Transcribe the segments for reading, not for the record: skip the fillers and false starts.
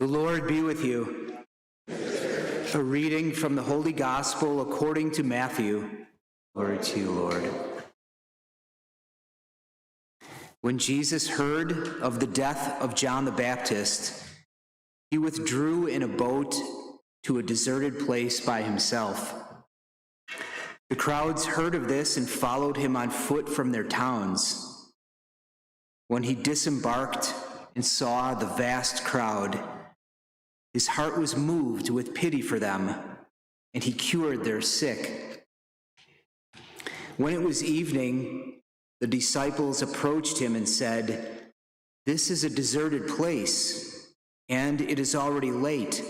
The Lord be with you. A reading from the Holy Gospel according to Matthew. Glory to you, Lord. When Jesus heard of the death of John the Baptist, he withdrew in a boat to a deserted place by himself. The crowds heard of this and followed him on foot from their towns. When he disembarked and saw the vast crowd, his heart was moved with pity for them, and he cured their sick. When it was evening, the disciples approached him and said, "This is a deserted place, and it is already late.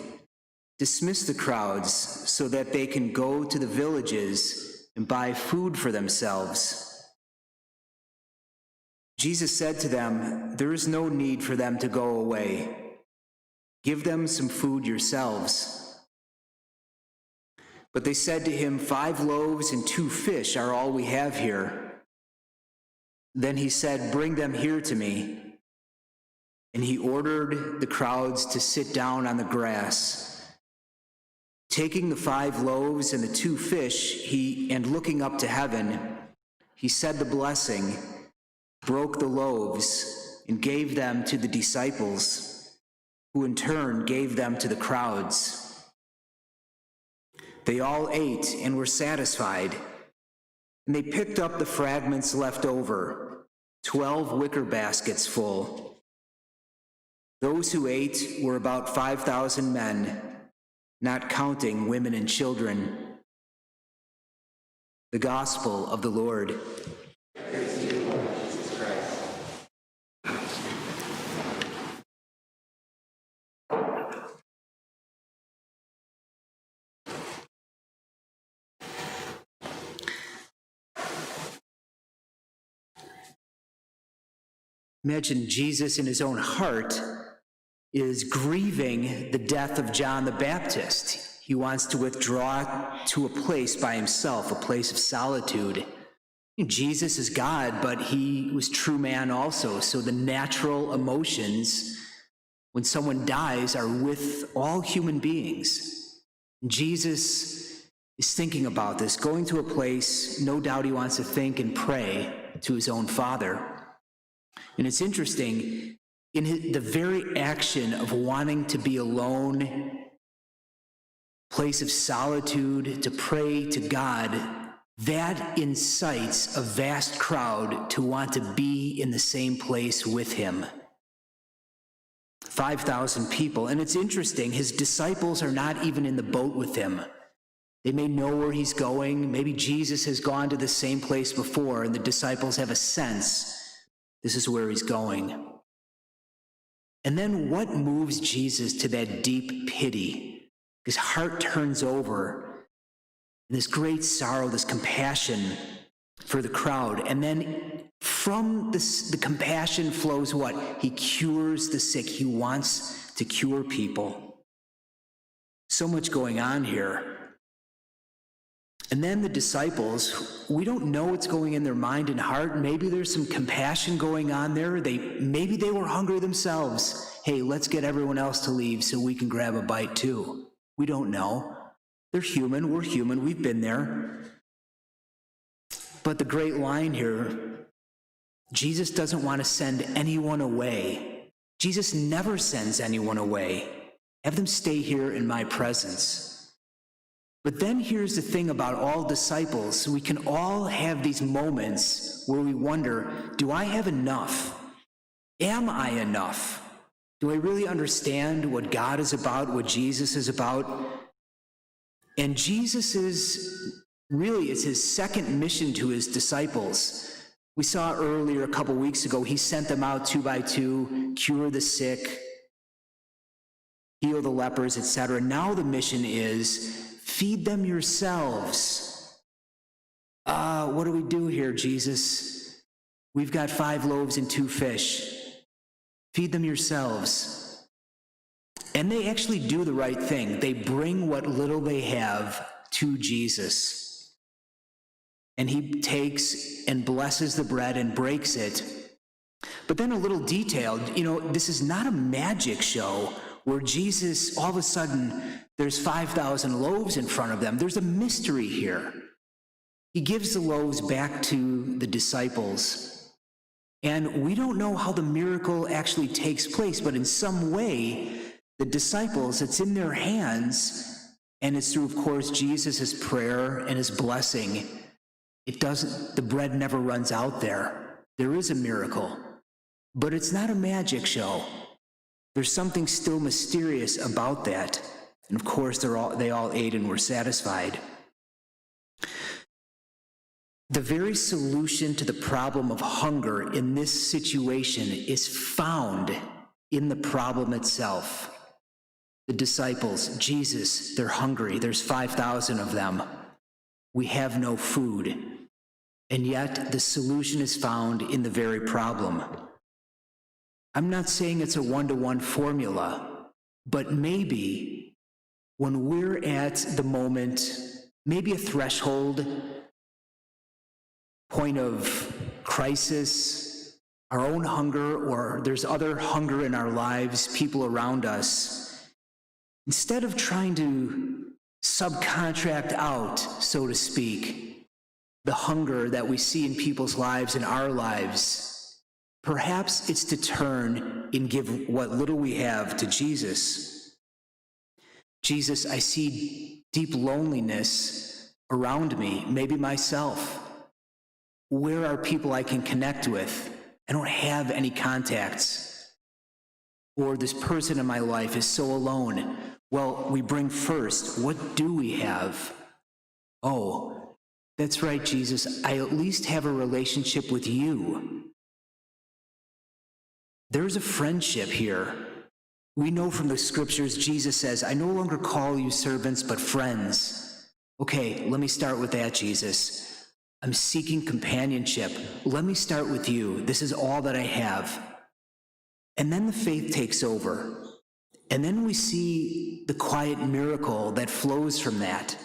Dismiss the crowds so that they can go to the villages and buy food for themselves." Jesus said to them, "There is no need for them to go away. Give them some food yourselves." But they said to him, 5 loaves and 2 fish are all we have here." Then he said, "Bring them here to me." And he ordered the crowds to sit down on the grass. Taking the 5 loaves and the 2 fish, and looking up to heaven, he said the blessing, broke the loaves, and gave them to the disciples, who in turn gave them to the crowds. They all ate and were satisfied, and they picked up the fragments left over, 12 wicker baskets full. Those who ate were about 5,000 men, not counting women and children. The Gospel of the Lord. Praise to you, Lord Jesus Christ. Imagine Jesus in his own heart is grieving the death of John the Baptist. He wants to withdraw to a place by himself, a place of solitude. Jesus is God, but he was true man also. So the natural emotions when someone dies are with all human beings. Jesus is thinking about this, going to a place, no doubt he wants to think and pray to his own Father. And it's interesting, in the very action of wanting to be alone, place of solitude, to pray to God, that incites a vast crowd to want to be in the same place with him. 5,000 people. And it's interesting, his disciples are not even in the boat with him. They may know where he's going. Maybe Jesus has gone to the same place before, and the disciples have a sense this is where he's going. And then what moves Jesus to that deep pity? His heart turns over in this great sorrow, this compassion for the crowd. And then from this, the compassion flows what? He cures the sick. He wants to cure people. So much going on here. And then the disciples, we don't know what's going in their mind and heart. Maybe there's some compassion going on there. Maybe they were hungry themselves. Hey, let's get everyone else to leave so we can grab a bite too. We don't know. They're human. We're human. We've been there. But the great line here, Jesus doesn't want to send anyone away. Jesus never sends anyone away. Have them stay here in my presence. But then here's the thing about all disciples. We can all have these moments where we wonder, do I have enough? Am I enough? Do I really understand what God is about, what Jesus is about? And Jesus it's his second mission to his disciples. We saw earlier, a couple weeks ago, he sent them out 2 by 2, cure the sick, heal the lepers, etc. Now the mission is, feed them yourselves. What do we do here, Jesus? We've got 5 loaves and 2 fish. Feed them yourselves. And they actually do the right thing. They bring what little they have to Jesus. And he takes and blesses the bread and breaks it. But then a little detail, this is not a magic show where Jesus, all of a sudden, there's 5,000 loaves in front of them. There's a mystery here. He gives the loaves back to the disciples, and we don't know how the miracle actually takes place, but in some way, the disciples, it's in their hands, and it's through, of course, Jesus' prayer and his blessing. The bread never runs out there. There is a miracle, but it's not a magic show. There's something still mysterious about that. And of course, they all ate and were satisfied. The very solution to the problem of hunger in this situation is found in the problem itself. The disciples, Jesus, they're hungry. There's 5,000 of them. We have no food. And yet, the solution is found in the very problem. I'm not saying it's a one-to-one formula, but maybe when we're at the moment, maybe a threshold, point of crisis, our own hunger, or there's other hunger in our lives, people around us, instead of trying to subcontract out, so to speak, the hunger that we see in people's lives, in our lives, perhaps it's to turn and give what little we have to Jesus. Jesus, I see deep loneliness around me, maybe myself. Where are people I can connect with? I don't have any contacts. Or this person in my life is so alone. Well, we bring first, what do we have? Oh, that's right, Jesus, I at least have a relationship with you. There's a friendship here. We know from the scriptures, Jesus says, I no longer call you servants, but friends. Okay, let me start with that, Jesus. I'm seeking companionship. Let me start with you. This is all that I have. And then the faith takes over. And then we see the quiet miracle that flows from that.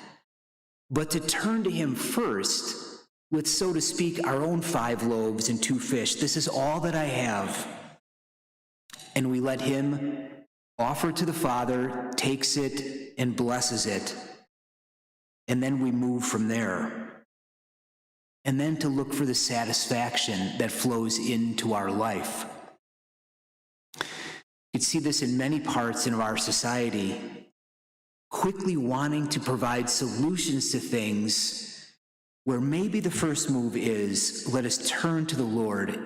But to turn to him first with, so to speak, our own 5 loaves and 2 fish, this is all that I have. And we let him offer to the Father, takes it, and blesses it. And then we move from there. And then to look for the satisfaction that flows into our life. You can see this in many parts of our society, quickly wanting to provide solutions to things where maybe the first move is, let us turn to the Lord.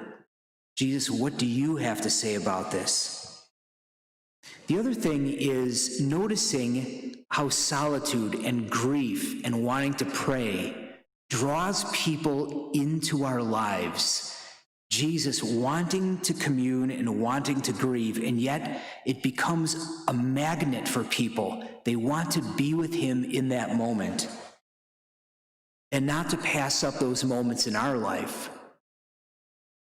Jesus, what do you have to say about this? The other thing is noticing how solitude and grief and wanting to pray draws people into our lives. Jesus wanting to commune and wanting to grieve, and yet it becomes a magnet for people. They want to be with him in that moment and not to pass up those moments in our life.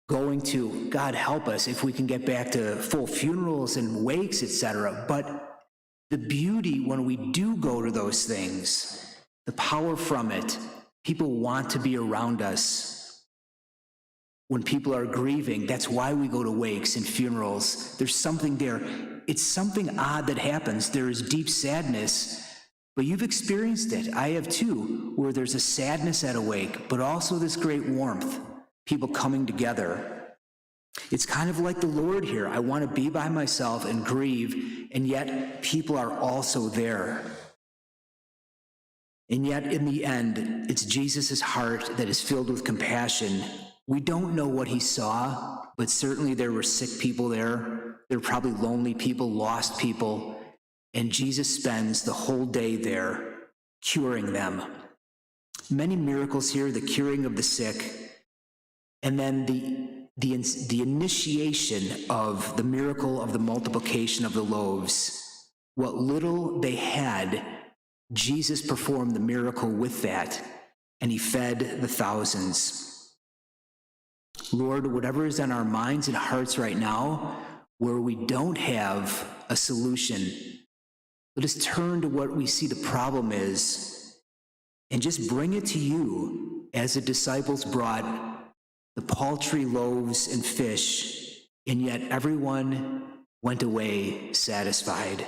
Going to, God help us if we can get back to full funerals and wakes, etc. But the beauty when we do go to those things, the power from it, people want to be around us. When people are grieving, that's why we go to wakes and funerals. There's something there. It's something odd that happens. There is deep sadness, but you've experienced it. I have too, where there's a sadness at a wake, but also this great warmth, people coming together. It's kind of like the Lord here. I want to be by myself and grieve, and yet people are also there. And yet in the end, it's Jesus' heart that is filled with compassion. We don't know what he saw, but certainly there were sick people there. There were probably lonely people, lost people. And Jesus spends the whole day there curing them. Many miracles here, the curing of the sick, and then the initiation of the miracle of the multiplication of the loaves. What little they had, Jesus performed the miracle with that, and he fed the thousands. Lord, whatever is on our minds and hearts right now, where we don't have a solution, let us turn to what we see the problem is and just bring it to you as the disciples brought the paltry loaves and fish, and yet everyone went away satisfied.